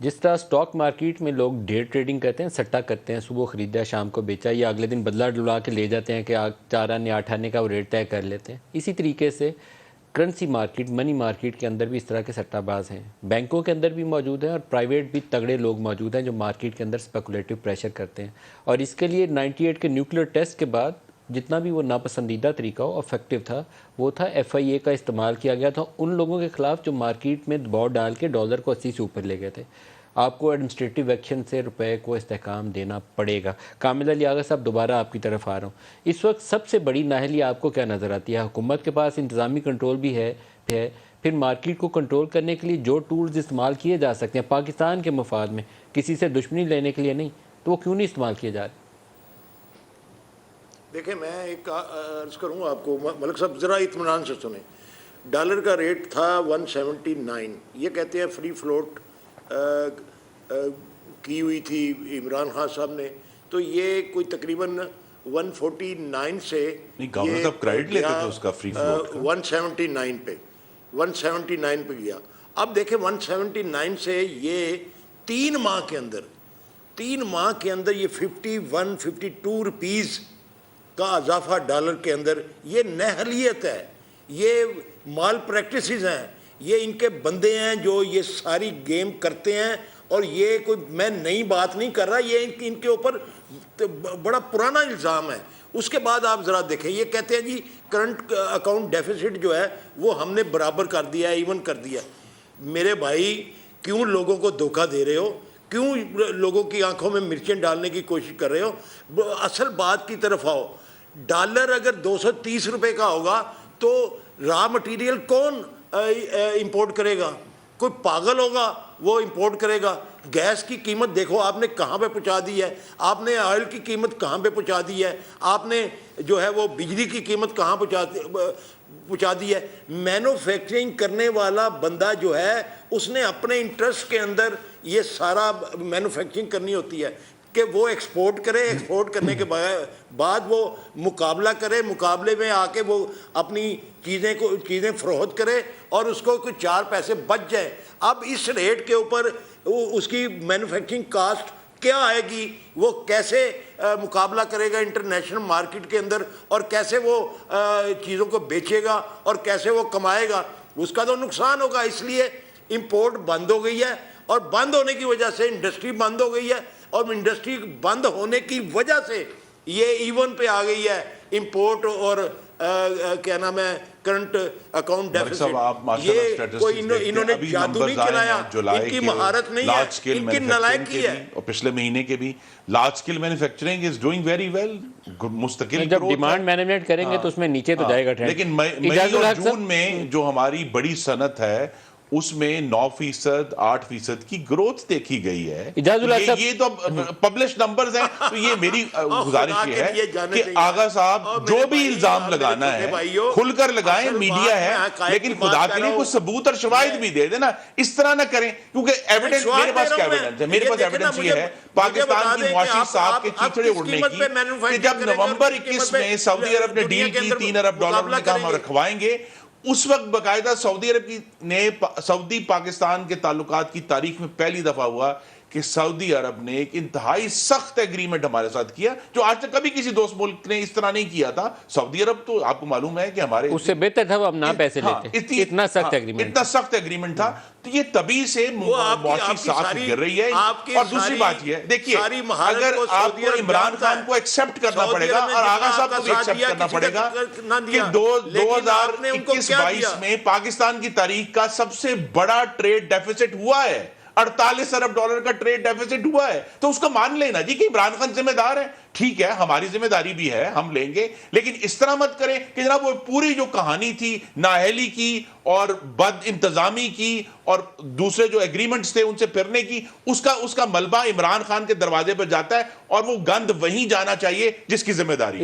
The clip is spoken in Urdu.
جس طرح سٹاک مارکیٹ میں لوگ ڈے ٹریڈنگ کرتے ہیں، سٹا کرتے ہیں، صبح خریدا شام کو بیچا یا اگلے دن بدلہ ڈلوا کے لے جاتے ہیں کہ 4 آنے 8 آنے کا وہ ریٹ طے کر لیتے ہیں، اسی طریقے سے کرنسی مارکیٹ، منی مارکیٹ کے اندر بھی اس طرح کے سٹا باز ہیں، بینکوں کے اندر بھی موجود ہیں اور پرائیویٹ بھی تگڑے لوگ موجود ہیں جو مارکیٹ کے اندر اسپیکولیٹو پریشر کرتے ہیں، اور اس کے لیے 98 کے نیوکلیر ٹیسٹ کے بعد جتنا بھی وہ ناپسندیدہ طریقہ ہو افیکٹو تھا وہ تھا FIA کا استعمال کیا گیا تھا ان لوگوں کے خلاف جو مارکیٹ میں دباؤ ڈال کے ڈالر کو 80 سے اوپر لے گئے تھے۔ آپ کو ایڈمنسٹریٹو ایکشن سے روپے کو استحکام دینا پڑے گا۔ کامل علی آغا صاحب، دوبارہ آپ کی طرف آ رہا ہوں، اس وقت سب سے بڑی نااہلی آپ کو کیا نظر آتی ہے؟ حکومت کے پاس انتظامی کنٹرول بھی ہے، پھر مارکیٹ کو کنٹرول کرنے کے لیے جو ٹولز استعمال کیے جا سکتے ہیں پاکستان کے مفاد میں، کسی سے دشمنی لینے کے لیے نہیں، تو وہ کیوں نہیں استعمال کیے جا رہے؟ دیکھیں، میں ایک عرض کروں آپ کو، ملک صاحب ذرا اطمینان سے سنیں۔ ڈالر کا ریٹ تھا 179، یہ کہتے ہیں فری فلوٹ کی ہوئی تھی عمران خان صاحب نے، تو یہ کوئی تقریباً 149 سے گورنر صاحب کریڈٹ لیتے تھے اس کا فری فلوٹ 179 پہ گیا۔ اب دیکھیں 179 سے یہ 3 ماہ کے اندر یہ 52 روپیز کا اضافہ ڈالر کے اندر، یہ نااہلیت ہے، یہ مال پریکٹسز ہیں، یہ ان کے بندے ہیں جو یہ ساری گیم کرتے ہیں، اور یہ کوئی میں نئی بات نہیں کر رہا، یہ ان کے اوپر بڑا پرانا الزام ہے۔ اس کے بعد آپ ذرا دیکھیں، یہ کہتے ہیں جی کرنٹ اکاؤنٹ ڈیفیسٹ جو ہے وہ ہم نے برابر کر دیا ہے، ایون کر دیا۔ میرے بھائی، کیوں لوگوں کو دھوکہ دے رہے ہو؟ کیوں لوگوں کی آنکھوں میں مرچیں ڈالنے کی کوشش کر رہے ہو؟ اصل بات کی طرف آؤ۔ ڈالر اگر 230 روپے کا ہوگا تو را مٹیریل کون امپورٹ کرے گا؟ کوئی پاگل ہوگا وہ امپورٹ کرے گا؟ گیس کی قیمت دیکھو آپ نے کہاں پہ پہنچا دی ہے، آپ نے آئل کی قیمت کہاں پہ پہنچا دی ہے، آپ نے جو ہے وہ بجلی کی قیمت کہاں پہنچا دی ہے۔ مینوفیکچرنگ کرنے والا بندہ جو ہے اس نے اپنے انٹرسٹ کے اندر یہ سارا مینوفیکچرنگ کرنی ہوتی ہے کہ وہ ایکسپورٹ کرے، ایکسپورٹ کرنے کے بعد وہ مقابلہ کرے، مقابلے میں آ کے وہ اپنی چیزیں فروخت کرے اور اس کو کوئی 4 پیسے بچ جائیں۔ اب اس ریٹ کے اوپر اس کی مینوفیکچرنگ کاسٹ کیا آئے گی، وہ کیسے مقابلہ کرے گا انٹرنیشنل مارکیٹ کے اندر، اور کیسے وہ چیزوں کو بیچے گا اور کیسے وہ کمائے گا؟ اس کا تو نقصان ہوگا۔ اس لیے امپورٹ بند ہو گئی ہے، اور بند ہونے کی وجہ سے انڈسٹری بند ہو گئی ہے، اور انڈسٹری بند ہونے کی وجہ سے یہ ایون پہ آ گئی ہے امپورٹ اور کیا نام ہے کرنٹ اکاؤنٹ ڈیفیسٹ۔ یہ کوئی انہوں نے جادو نہیں چلایا، ان کی مہارت نہیں ہے، ان کی نالائکی ہے۔ اور پچھلے مہینے کے بھی large scale manufacturing is doing very well, مستقل جب ڈیمانڈ مینجمنٹ کریں گے تو اس میں نیچے تو جائے گا ٹرینڈ۔ لیکن مئی اور جون میں جو ہماری بڑی صنعت ہے اس میں 9%، 8% کی گروتھ دیکھی گئی ہے۔ یہ تو پبلش نمبرز ہیں، تو یہ میری گزارش یہ ہے کہ آغا صاحب جو بھی الزام لگانا ہے کھل کر لگائیں، میڈیا ہے، لیکن خدا کے لیے کوئی ثبوت اور شواہد بھی دے دینا، اس طرح نہ کریں، کیونکہ ایویڈنس میرے پاس کیا ایویڈنس ہے؟ میرے پاس ایویڈنس یہ ہے پاکستان کی معاشی صاحب کے چیچڑے اڑنے کی کہ جب نومبر 21 میں سعودی عرب نے ڈیل کی $3 ارب نے کہا ہم رکھوائیں گے، اس وقت باقاعدہ سعودی عرب نے سعودی پاکستان کے تعلقات کی تاریخ میں پہلی دفعہ ہوا کہ سعودی عرب نے ایک انتہائی سخت ایگریمنٹ ہمارے ساتھ کیا، جو آج تک کبھی کسی دوست ملک نے اس طرح نہیں کیا تھا۔ سعودی عرب تو آپ کو معلوم ہے کہ ہمارے اس سے بہتر تھا وہ اب نہ پیسے لیتے، اتنا سخت ایگریمنٹ تھا، تو یہ تبھی سے معاشی ساکھ گر رہی ہے۔ اور دوسری بات یہ ہے، دیکھیے اگر آپ کو عمران خان کو ایکسپٹ کرنا پڑے گا اور آغا صاحب کو بھی ایکسپٹ کرنا پڑے گا کہ 2021-22 میں پاکستان کی تاریخ کا سب سے بڑا ٹریڈ ڈیفیسٹ ہوا ہے، $48 ارب کا ٹریڈ ڈیفیسٹ ہوا ہے، تو اس کو مان لینا جی کہ عمران خان ذمہ دار ہے۔ ٹھیک ہے، ہماری ذمہ داری بھی ہے، ہم لیں گے، لیکن اس طرح مت کریں کہ جناب وہ پوری جو کہانی تھی نااہلی کی اور بد انتظامی کی اور دوسرے جو ایگریمنٹس تھے ان سے پھرنے کی، اس کا ملبہ عمران خان کے دروازے پر جاتا ہے، اور وہ گند وہیں جانا چاہیے جس کی ذمہ داری